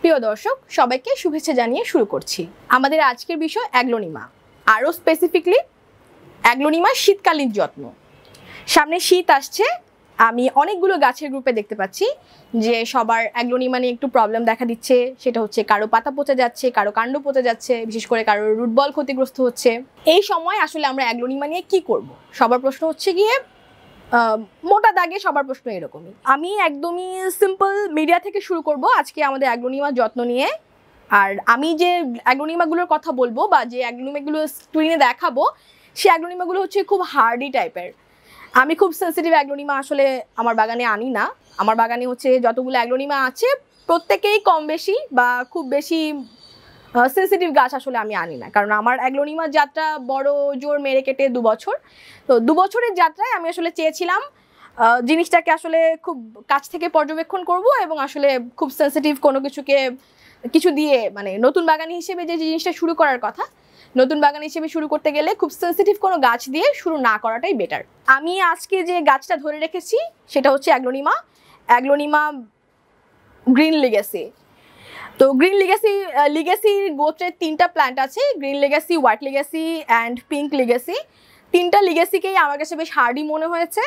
প্রিয় দর্শক সবাইকে শুভেচ্ছা জানিয়ে শুরু করছি আমাদের আজকের বিষয় অ্যাগ্লোনিমা, আরও স্পেসিফিকলি অ্যাগ্লোনিমা শীতকালীন যত্ন। সামনে শীত আসছে, আমি অনেকগুলো গাছের গ্রুপে দেখতে পাচ্ছি যে সবার অ্যাগ্লোনিমা নিয়ে একটু প্রবলেম দেখা দিচ্ছে। সেটা হচ্ছে কারো পাতা পচে যাচ্ছে, কারো কাণ্ড পচে যাচ্ছে, বিশেষ করে কারো রুট বল ক্ষতিগ্রস্ত হচ্ছে। এই সময় আসলে আমরা অ্যাগ্লোনিমা নিয়ে কি করব? সবার প্রশ্ন হচ্ছে গিয়ে মোটা দাগে সবার প্রশ্ন এরকমই। আমি একদমই সিম্পল মিডিয়া থেকে শুরু করব আজকে আমাদের অ্যাগ্লোনিমা যত্ন নিয়ে। আর আমি যে অ্যাগ্লোনিমাগুলোর কথা বলবো বা যে অ্যাগ্লোনিমাগুলো স্ক্রিনে দেখাবো, সেই অ্যাগ্লোনিমাগুলো হচ্ছে খুব হার্ডি টাইপের। আমি খুব সেন্সিটিভ অ্যাগ্লোনিমা আসলে আমার বাগানে আনি না। আমার বাগানে হচ্ছে যতগুলো অ্যাগ্লোনিমা আছে প্রত্যেকেই কম বেশি বা খুব বেশি সেন্সিটিভ গাছ আসলে আমি আনি না, কারণ আমার অ্যাগ্লোনিমার যাত্রা বড় জোর মেরে কেটে 2 বছর। তো 2 বছরের যাত্রায় আমি আসলে চেয়েছিলাম জিনিসটাকে আসলে খুব কাছ থেকে পর্যবেক্ষণ করব এবং আসলে খুব সেন্সিটিভ কোনো কিছু দিয়ে, মানে নতুন বাগানি হিসেবে যে জিনিসটা শুরু করার কথা, নতুন বাগান হিসেবে শুরু করতে গেলে খুব সেন্সিটিভ কোনো গাছ দিয়ে শুরু না করাটাই বেটার। আমি আজকে যে গাছটা ধরে রেখেছি সেটা হচ্ছে অ্যাগ্লোনিমা গ্রিন লিগেসি। তো গ্রিন লিগেসির গোত্রের 3টা প্ল্যান্ট আছে, green legacy, white legacy and pink legacy. 3টা লিগেসিকেই আমার কাছে বেশ হার্ডি মনে হয়েছে।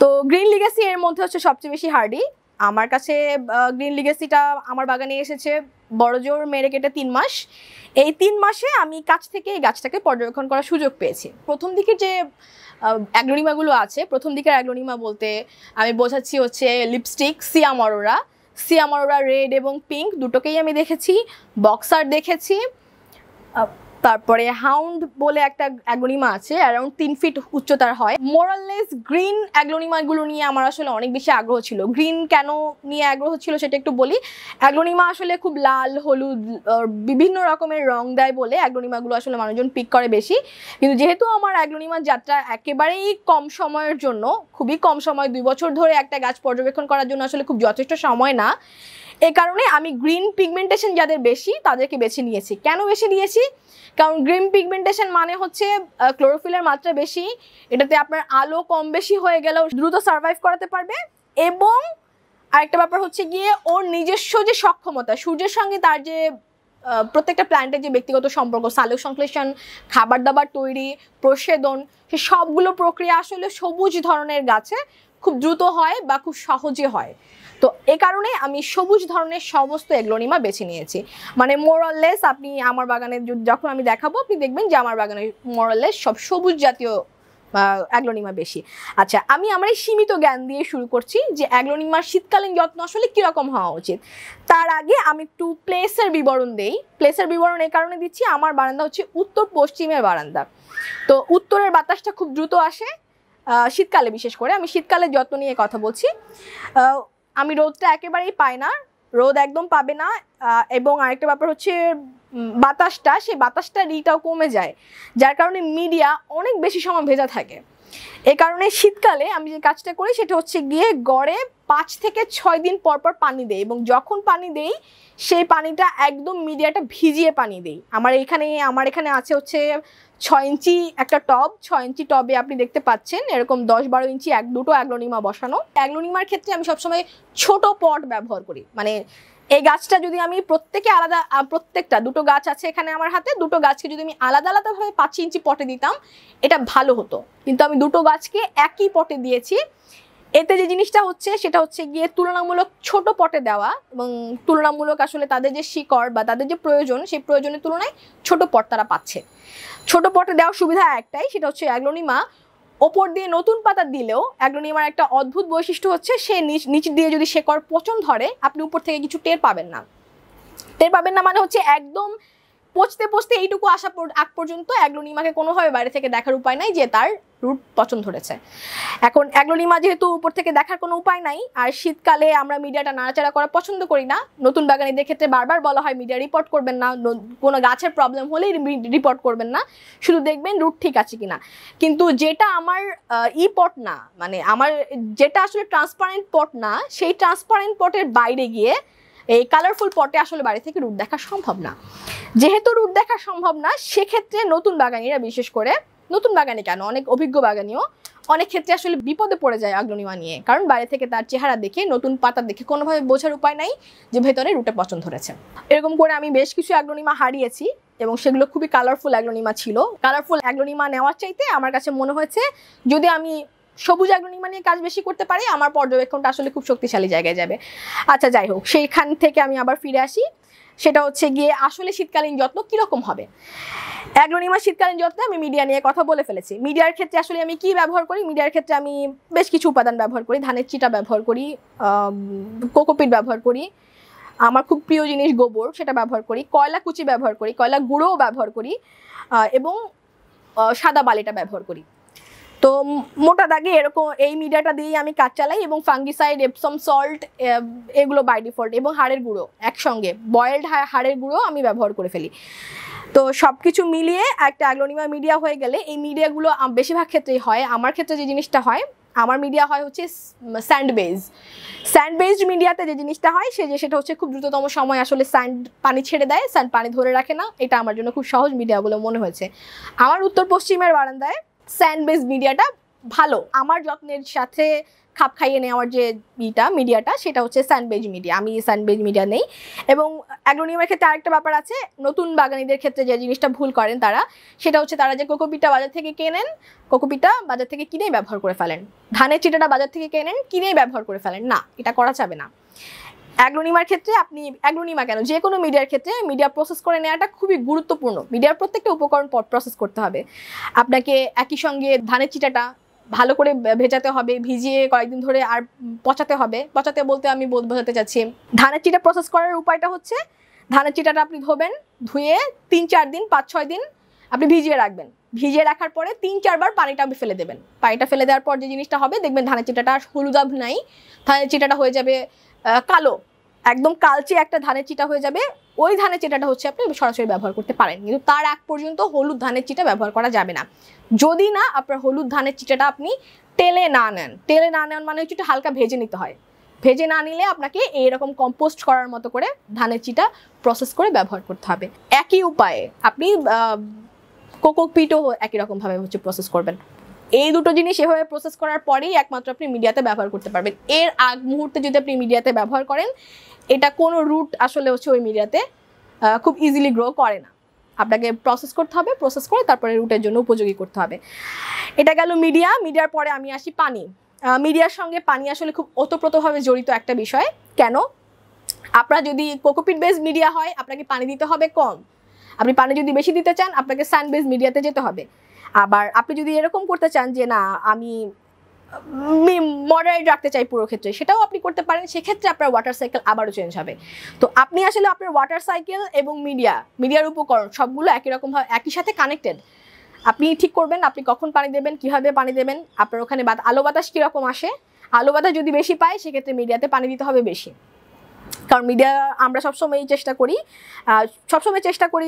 তো গ্রিন লিগেসি এর মধ্যে হচ্ছে সবচেয়ে বেশি হার্ডি আমার কাছে। গ্রিন লিগেসিটা আমার বাগানে এসেছে বড়জোর মেরে কেটে 3 মাস। এই 3 মাসে আমি কাছ থেকে এই গাছটাকে পর্যবেক্ষণ করার সুযোগ পেয়েছি। প্রথম দিকে যে অ্যাগ্লোনিমাগুলো আছে, প্রথম দিকের অ্যাগ্লোনিমা বলতে আমি বোঝাচ্ছি হচ্ছে লিপস্টিক, সিয়ামরোরা রেড এবং পিঙ্ক দুটোকেই আমি দেখেছি। বক্সার দেখেছি, তারপরে হাউন্ড বলে একটা অ্যাগ্লোনিমা আছে, অ্যারাউন্ড 3 ফিট উচ্চতার হয়। মোরাললেস গ্রিন অ্যাগ্লোনিমাগুলো নিয়ে আমার আসলে অনেক বেশি আগ্রহ ছিল। গ্রিন কেন নিয়ে আগ্রহ ছিল সেটা একটু বলি। অ্যাগ্লোনিমা আসলে খুব লাল, হলুদ, বিভিন্ন রকমের রং দেয় বলে অ্যাগ্লোনিমাগুলো আসলে মানুষজন পিক করে বেশি। কিন্তু যেহেতু আমার অ্যাগ্লোনিমার যাত্রা একেবারেই কম সময়ের জন্য, খুবই কম সময়, 2 বছর ধরে একটা গাছ পর্যবেক্ষণ করার জন্য আসলে খুব যথেষ্ট সময় না, এই কারণে আমি গ্রিন পিগমেন্টেশন যাদের বেশি তাদেরকে বেছে নিয়েছি। কেন বেছে নিয়েছি? কারণ গ্রিন পিগমেন্টেশন মানে হচ্ছে ক্লোরোফিলের মাত্রা বেশি, এটাতে আপনার আলো কম বেশি হয়ে গেলেও দ্রুত সার্ভাইভ করাতে পারবে। এবং আরেকটা ব্যাপার হচ্ছে গিয়ে ওর নিজস্ব যে সক্ষমতা, সূর্যের সঙ্গে তার যে প্রত্যেকটা প্ল্যান্টের যে ব্যক্তিগত সম্পর্ক, সালোক সংশ্লেষণ, খাবার দাবার তৈরি, প্রসেদন, সে সবগুলো প্রক্রিয়া আসলে সবুজ ধরনের গাছে খুব দ্রুত হয় বা খুব সহজে হয়। তো এ কারণে আমি সবুজ ধরনের সমস্ত অ্যাগ্লোনিমা বেছে নিয়েছি। মানে মোরাললেস আপনি আমার বাগানে যখন আমি দেখাবো আপনি দেখবেন যে আমার বাগানে মোরাললেস সব সবুজ জাতীয় অ্যাগ্লোনিমা বেশি। আচ্ছা, আমি আমার এই সীমিত জ্ঞান দিয়ে শুরু করছি যে অ্যাগ্লোনিমার শীতকালীন যত্ন আসলে কীরকম হওয়া উচিত। তার আগে আমি একটু প্লেসের বিবরণ দেই। প্লেসের বিবরণ এই কারণে দিচ্ছি, আমার বারান্দা হচ্ছে উত্তর পশ্চিমের বারান্দা। তো উত্তরের বাতাসটা খুব দ্রুত আসে শীতকালে, বিশেষ করে আমি শীতকালের যত্ন নিয়ে কথা বলছি। আমি রোদটা একেবারেই পাই না, রোদ একদম পাবে না। এবং আরেকটা ব্যাপার হচ্ছে সেই বাতাসটা রিটাও কমে যায়, যার কারণে মিডিয়া অনেক বেশি সময় ভেজা থাকে। এই কারণে শীতকালে আমি যে কাজটা করি সেটা হচ্ছে গিয়ে গড়ে 5 থেকে 6 দিন পর পর পানি দেই, এবং যখন পানি দেই সেই পানিটা একদম মিডিয়াটা ভিজিয়ে পানি দেই। আমার এখানে আছে হচ্ছে 6 ইঞ্চি একটা টব। 6 ইঞ্চি টবে আপনি দেখতে পাচ্ছেন এরকম 10-12 ইঞ্চি দুটো অ্যাগ্লোনিমা বসানো। অ্যাগ্লোনিমার ক্ষেত্রে আমি সবসময় ছোট পট ব্যবহার করি। মানে এই গাছটা যদি আমি প্রত্যেকটা দুটো গাছ আছে এখানে আমার হাতে, দুটো গাছকে যদি আমি আলাদা আলাদাভাবে 5 ইঞ্চি পটে দিতাম এটা ভালো হতো, কিন্তু আমি দুটো গাছকে একই পটে দিয়েছি। এতে যে জিনিসটা হচ্ছে সেটা হচ্ছে গিয়ে তুলনামূলক ছোট পটে দেওয়া, এবং তুলনামূলক আসলে তাদের যে শিকড় বা তাদের যে প্রয়োজন সেই প্রয়োজনের তুলনায় ছোট পট তারা পাচ্ছে। ছোট পটে দেওয়ার সুবিধা একটাই, সেটা হচ্ছে অ্যাগ্লোনিমা ওপর দিয়ে নতুন পাতা দিলেও অ্যাগ্লোনিমার একটা অদ্ভুত বৈশিষ্ট্য হচ্ছে সে নিচ দিয়ে যদি শেকড় পচন ধরে আপনি উপর থেকে কিছু টের পাবেন না। মানে হচ্ছে একদম পচতে এইটুকু আগ পর্যন্ত অ্যাগ্লোনিমাকে কোনোভাবে বাইরে থেকে দেখার উপায় নাই যে তার রুট পচন ধরেছে। এখন অ্যাগ্লোনিমা যেহেতু উপর থেকে দেখার কোনো উপায় নাই, আর শীতকালে আমরা মিডিয়াটা নাড়াচাড়া করা পছন্দ করি না। নতুন বাগানীদের ক্ষেত্রে বারবার বলা হয় মিডিয়া রিপোর্ট করবেন না, কোনো গাছের প্রবলেম হলেই রিপোর্ট করবেন না, শুধু দেখবেন রুট ঠিক আছে কিনা। কিন্তু যেটা আমার পট না, মানে আমার যেটা আসলে ট্রান্সপারেন্ট পট না, সেই ট্রান্সপারেন্ট পটের বাইরে গিয়ে এই কালারফুল পটে আসলে বাড়ি থেকে রুট দেখা সম্ভব না। যেহেতু রুট দেখা সম্ভব না, সেক্ষেত্রে নতুন বাগানীরা, বিশেষ করে নতুন বাগানি কেন, অনেক অভিজ্ঞ বাগানিও অনেক ক্ষেত্রে আসলে বিপদে পড়ে যায় অ্যাগ্লোনিমা নিয়ে, কারণ বাইরে থেকে তার চেহারা দেখে, নতুন পাতা দেখে কোনোভাবে বোঝার উপায় নাই যে ভেতরে রুটে পচন ধরেছে। এরকম করে আমি বেশ কিছু অ্যাগ্লোনিমা হারিয়েছি এবং সেগুলো খুবই কালারফুল অ্যাগ্লোনিমা ছিল। কালারফুল অ্যাগ্লোনিমা নেওয়ার চাইতে আমার কাছে মনে হয়েছে যদি আমি সবুজ অ্যাগ্লোনিমা নিয়ে কাজ বেশি করতে পারি, আমার পর্যবেক্ষণটা আসলে খুব শক্তিশালী জায়গায় যাবে। আচ্ছা যাই হোক, সেইখান থেকে আমি আবার ফিরে আসি, সেটা হচ্ছে গিয়ে আসলে শীতকালীন যত্ন কীরকম হবে। অ্যাগ্লোনিমা শীতকালীন যত্নে আমি মিডিয়া নিয়ে কথা বলে ফেলেছি। মিডিয়ার ক্ষেত্রে আসলে আমি কি ব্যবহার করি, মিডিয়ার ক্ষেত্রে আমি বেশ কিছু উপাদান ব্যবহার করি। ধানের চিটা ব্যবহার করি, কোকোপিট ব্যবহার করি, আমার খুব প্রিয় জিনিস গোবর, সেটা ব্যবহার করি, কয়লা কুচি ব্যবহার করি, কয়লা গুঁড়োও ব্যবহার করি, এবং সাদা বালিটা ব্যবহার করি। তো মোটা দাগে এরকম এই মিডিয়াটা দিয়েই আমি কাজ চালাই, এবং ফাঙ্গিসাইড, এপসম সল্ট, এগুলো বাই ডিফল্ট, এবং হাড়ের গুঁড়ো একসঙ্গে, বয়েলড হাড়ের গুঁড়ো আমি ব্যবহার করে ফেলি। তো সব কিছু মিলিয়ে একটা অ্যাগ্লোনিমা মিডিয়া হয়ে গেলে, এই মিডিয়াগুলো বেশিরভাগ ক্ষেত্রেই হয়, আমার ক্ষেত্রে যে জিনিসটা হয়, আমার মিডিয়া হয় হচ্ছে স্যান্ড বেসড মিডিয়াতে যে জিনিসটা হয় সেটা হচ্ছে খুব দ্রুততম সময় আসলে স্যান্ড পানি ছেড়ে দেয়, স্যান্ড পানি ধরে রাখে না। এটা আমার জন্য খুব সহজ মিডিয়া বলে মনে হয়েছে। আমার উত্তর পশ্চিমের বারান্দায় স্যান্ড বেসড মিডিয়াটা ভালো, আমার যত্নের সাথে খাপ খাইয়ে নেওয়ার যে মিডিয়াটা সেটা হচ্ছে স্যান্ড বেজ মিডিয়া। আমি স্যান্ড বেজ মিডিয়া নেই। এবং অ্যাগ্লোনিমার ক্ষেত্রে আরেকটা ব্যাপার আছে, নতুন বাগানীদের ক্ষেত্রে যে জিনিসটা ভুল করেন তারা, সেটা হচ্ছে তারা যে কোকোপিটটা বাজার থেকে কেনেন, কোকোপিটটা বাজার থেকে কিনেই ব্যবহার করে ফেলেন, ধানের চিটাটা বাজার থেকে কেনেন কিনেই ব্যবহার করে ফেলেন। না, এটা করা যাবে না। অ্যাগ্লোনিমার ক্ষেত্রে আপনি, অ্যাগ্লোনিমা কেন, যে কোনো মিডিয়ার ক্ষেত্রে মিডিয়া প্রসেস করে নেওয়াটা খুবই গুরুত্বপূর্ণ। মিডিয়ার প্রত্যেকটা উপকরণ প্রসেস করতে হবে। আপনাকে একই সঙ্গে ধানের চিটাটা ভালো করে ভেজাতে হবে, ভিজিয়ে কয়েকদিন ধরে আর পচাতে হবে। পচাতে বলতে আমি বোঝাতে চাচ্ছি, ধানের চিটা প্রসেস করার উপায়টা হচ্ছে, ধানের চিটাটা আপনি ধোবেন, ধুয়ে 3-4 দিন, 5-6 দিন আপনি ভিজিয়ে রাখবেন। ভিজিয়ে রাখার পরে 3-4 বার পানিটা আপনি ফেলে দেবেন। পানিটা ফেলে দেওয়ার পর যে জিনিসটা হবে, দেখবেন ধানের চিটাটা আর হলুদাভ নাই, ধানের চিটাটা হয়ে যাবে কালো, একদম কালচে একটা ধানের চিটা হয়ে যাবে। ওই ধানের চিটাটা হচ্ছে আপনি সরাসরি ব্যবহার করতে পারেন, কিন্তু তার আগ পর্যন্ত হলুদ ধানের চিটা ব্যবহার করা যাবে না। যদি না আপনার হলুদ ধানের চিটাটা আপনি তেলে না নেন, তেলে না নেন মানে হচ্ছে একটু হালকা ভেজে নিতে হয়। ভেজে না নিলে আপনাকে এইরকম কম্পোস্ট করার মতো করে ধানের চিটা প্রসেস করে ব্যবহার করতে হবে। একই উপায়ে আপনি কোকোপিটও একই রকমভাবে হচ্ছে প্রসেস করবেন। এই দুটো জিনিস এভাবে প্রসেস করার পরেই একমাত্র আপনি মিডিয়াতে ব্যবহার করতে পারবেন। এর আগ মুহূর্তে যদি আপনি মিডিয়াতে ব্যবহার করেন, এটা কোনো রুট আসলে হচ্ছে ওই মিডিয়াতে খুব ইজিলি গ্রো করে না। আপনাকে প্রসেস করতে হবে, প্রসেস করে তারপরে রুটের জন্য উপযোগী করতে হবে। এটা গেল মিডিয়া। মিডিয়ার পরে আমি আসি পানি। মিডিয়ার সঙ্গে পানি আসলে খুব ওতপ্রোতভাবে জড়িত একটা বিষয়। কেন? আপনার যদি কোকোপিট বেস মিডিয়া হয়, আপনাকে পানি দিতে হবে কম। আপনি পানি যদি বেশি দিতে চান, আপনাকে স্যান্ড বেস মিডিয়াতে যেতে হবে। আবার আপনি যদি এরকম করতে চান যে না আমি মডারেট রাখতে চাই পুরো ক্ষেত্রে, সেটাও আপনি করতে পারেন। সেক্ষেত্রে আপনার ওয়াটার সাইকেল আবারও চেঞ্জ হবে। তো আপনি আসলে আপনার ওয়াটার সাইকেল এবং মিডিয়ার উপকরণ সবগুলো একই রকমভাবে একই সাথে কানেক্টেড। আপনি ঠিক করবেন আপনি কখন পানি দেবেন, কিভাবে পানি দেবেন, আপনার ওখানে আলো বাতাস কীরকম আসে। আলো বাতাস যদি বেশি পায়, সেক্ষেত্রে মিডিয়াতে পানি দিতে হবে বেশি। কারণ মিডিয়া আমরা সবসময় চেষ্টা করি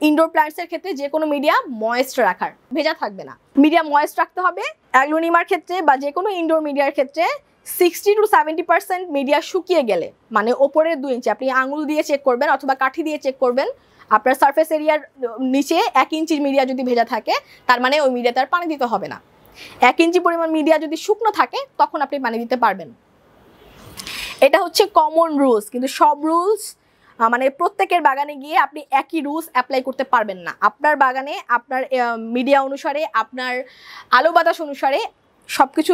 ইনডোর প্ল্যান্টসের ক্ষেত্রে যে কোনো মিডিয়া ময়েস্ট রাখার, ভেজা থাকবে না, মিডিয়া ময়েস্ট রাখতে হবে। অ্যাগ্লোনিমার ক্ষেত্রে বা যে কোনো ইনডোর মিডিয়ার ক্ষেত্রে 60-70% মিডিয়া শুকিয়ে গেলে, মানে ওপরের 2 ইঞ্চি, আপনি আঙুল দিয়ে চেক করবেন অথবা কাঠি দিয়ে চেক করবেন, আপনার সারফেস এরিয়ার নিচে 1 ইঞ্চি মিডিয়া যদি ভেজা থাকে, তার মানে ওই মিডিয়াতে আর পানি দিতে হবে না। 1 ইঞ্চি পরিমাণ মিডিয়া যদি শুকনো থাকে, তখন আপনি পানি দিতে পারবেন। এটা হচ্ছে কমন রুলস, কিন্তু সব রুলস মানে প্রত্যেকের বাগানে গিয়ে আপনি একই রুলস অ্যাপ্লাই করতে পারবেন না। আপনার বাগানে আপনার মিডিয়া অনুসারে, আপনার আলো বাতাস অনুসারে, সবকিছু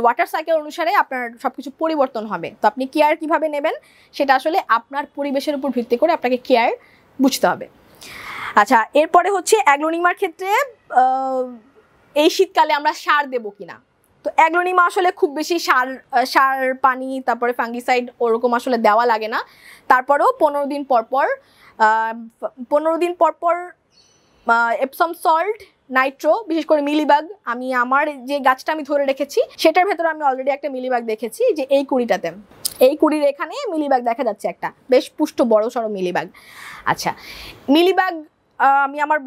ওয়াটার সাইকেল অনুসারে আপনার সবকিছু পরিবর্তন হবে। তো আপনি কেয়ার কিভাবে নেবেন, সেটা আসলে আপনার পরিবেশের উপর ভিত্তি করে আপনাকে কেয়ার বুঝতে হবে। আচ্ছা, এরপরে হচ্ছে অ্যাগ্লোনিমার ক্ষেত্রে এই শীতকালে আমরা সার দেবো কিনা। তো অ্যাগ্লোনিমা আসলে খুব বেশি সার পানি তারপরে ফাঙ্গিসাইড ওরকম আসলে দেওয়া লাগে না। তারপরেও 15 দিন পর এপসম সল্ট, নাইট্রো, বিশেষ করে মিলিবাগ, আমি আমার যে গাছটা আমি ধরে রেখেছি সেটার ভেতরে আমি অলরেডি একটা মিলিবাগ দেখেছি, যে এই কুড়িটাতে, এই কুড়ির এখানে মিলিবাগ দেখা যাচ্ছে, একটা বেশ পুষ্ট বড় সড়ো মিলিবাগ। আচ্ছা, মিলিবাগ আমি আমার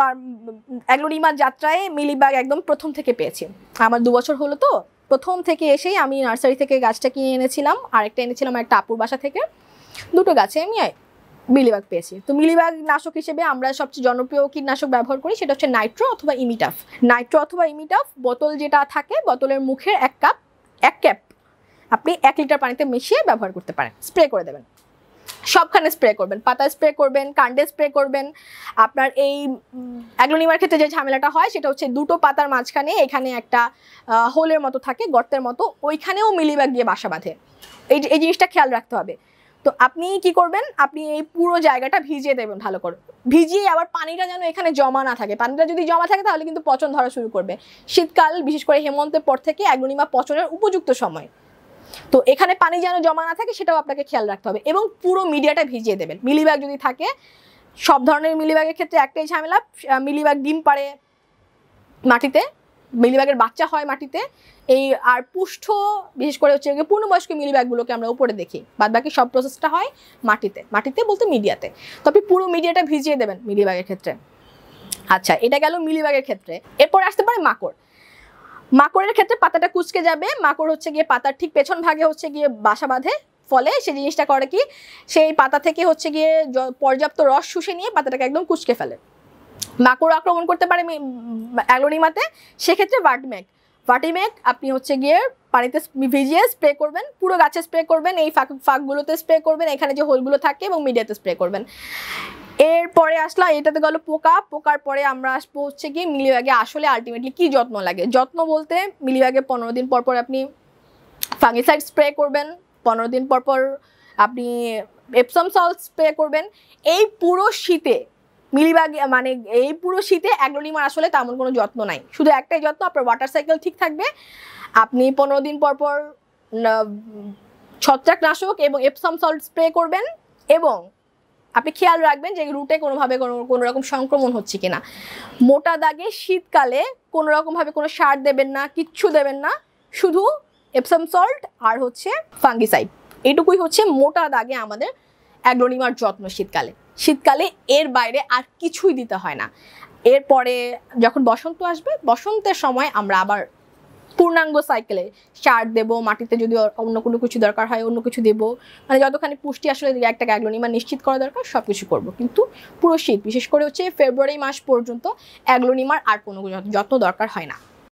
অ্যাগ্লোনিমার যাত্রায় মিলিবাগ একদম প্রথম থেকে পেয়েছি। আমার 2 বছর হলো, তো প্রথম থেকে এসেই আমি নার্সারি থেকে গাছটা কিনে এনেছিলাম, আরেকটা এনেছিলাম একটা আপুর বাসা থেকে। 2টো গাছে আমি মিলিবাগ পেয়েছি। তো মিলিবাগ নাশক হিসেবে আমরা সবচেয়ে জনপ্রিয় কীটনাশক ব্যবহার করি, সেটা হচ্ছে নাইট্রো অথবা ইমিটাফ। নাইট্রো অথবা ইমিটাফ বোতল যেটা থাকে, বোতলের মুখের এক ক্যাপ আপনি 1 লিটার পানিতে মিশিয়ে ব্যবহার করতে পারেন। স্প্রে করে দেবেন, সবখানে স্প্রে করবেন, পাতায় স্প্রে করবেন, কাণ্ডে স্প্রে করবেন। আপনার এই অ্যাগ্লোনিমার ক্ষেত্রে যে ঝামেলাটা হয় সেটা হচ্ছে দুটো পাতার মাঝখানে এখানে একটা হোলের মতো থাকে, গর্তের মতো, ওইখানেও মিলিবাগ গিয়ে বাসা বাঁধে। এই জিনিসটা খেয়াল রাখতে হবে। তো আপনি কি করবেন, আপনি এই পুরো জায়গাটা ভিজিয়ে দেবেন ভালো করে, ভিজিয়ে আবার পানিটা যেন এখানে জমা না থাকে। পানিটা যদি জমা থাকে তাহলে কিন্তু পচন ধরা শুরু করবে। শীতকাল বিশেষ করে হেমন্তের পর থেকে অ্যাগ্লোনিমা পচনের উপযুক্ত সময়। তো এখানে পানি যেন জমা না থাকে সেটাও আপনাকে খেয়াল রাখতে হবে, এবং পুরো মিডিয়াটা ভিজিয়ে দেবেন। মিলিবাগ যদি থাকে, সব ধরনের মিলিবাগের ক্ষেত্রে একটাই ঝামেলা, মিলিবাগ ডিম পাড়ে মাটিতে, মিলিবাগের বাচ্চা হয় মাটিতে। আর পুষ্ঠ বিশেষ করে হচ্ছে পূর্ণবয়স্ক মিলিবাগগুলোকে আমরা উপরে দেখি, বাদ বাকি সব প্রসেসটা হয় মাটিতে বলতে মিডিয়াতে। তো আপনি পুরো মিডিয়াটা ভিজিয়ে দেবেন মিলিবাগের ক্ষেত্রে। আচ্ছা, এটা গেল মিলিবাগের ক্ষেত্রে। এরপর আসতে পারে মাকড়ের ক্ষেত্রে পাতাটা কুঁচকে যাবে। মাকড় হচ্ছে গিয়ে পাতার ঠিক পেছন ভাগে হচ্ছে গিয়ে বাসা বাঁধে, ফলে সে জিনিসটা করে কি, সেই পাতা থেকে হচ্ছে গিয়ে পর্যাপ্ত রস শুষে নিয়ে পাতাটাকে একদম কুঁচকে ফেলে। মাকড় আক্রমণ করতে পারে অ্যাগ্লোনিমাতে, সেক্ষেত্রে ভার্টিমেক আপনি হচ্ছে গিয়ে পানিতে ভিজিয়ে স্প্রে করবেন, পুরো গাছে স্প্রে করবেন, এই ফাঁকগুলোতে স্প্রে করবেন, এখানে যে হোলগুলো থাকে, এবং মিডিয়াতে স্প্রে করবেন। এরপরে আসলাম, এটাতে গেল পোকার পরে আমরা আসবো হচ্ছে কি মিলিবাগে আসলে আলটিমেটলি কি যত্ন লাগে। যত্ন বলতে মিলিবাগে 15 দিন পর আপনি ফাঙ্গিসাইড স্প্রে করবেন, 15 দিন পর আপনি এপসম সল্ট স্প্রে করবেন। এই পুরো শীতে এই পুরো শীতে অ্যাগ্লোনিমার আসলে তেমন কোনো যত্ন নাই, শুধু একটাই যত্ন, আপনার ওয়াটার সাইকেল ঠিক থাকবে। আপনি 15 দিন পর ছত্রাকনাশক এবং এপসম সল্ট স্প্রে করবেন, এবং আপনি খেয়াল রাখবেন যে রুটে কোনোভাবে কোনো রকম সংক্রমণ হচ্ছে কিনা। মোটা দাগে শীতকালে কোনো রকমভাবে কোনো সার দেবেন না, কিচ্ছু দেবেন না, শুধু এপসম সল্ট আর হচ্ছে ফাঙ্গিসাইড। এটুকুই হচ্ছে মোটা দাগে আমাদের অ্যাগ্লোনিমার যত্ন শীতকালে। এর বাইরে আর কিছুই দিতে হয় না। এরপরে যখন বসন্ত আসবে, বসন্তের সময় আমরা আবার পূর্ণাঙ্গ সাইকেলে সার দেব, মাটিতে যদি অন্য কোনো কিছু দরকার হয় অন্য কিছু দেব, মানে যতখানি পুষ্টি আসলে একটা অ্যাগ্লোনিমা নিশ্চিত করা দরকার সব কিছু করবো। কিন্তু পুরো শীত, বিশেষ করে হচ্ছে ফেব্রুয়ারি মাস পর্যন্ত অ্যাগ্লোনিমার আর কোনো যত্ন দরকার হয় না।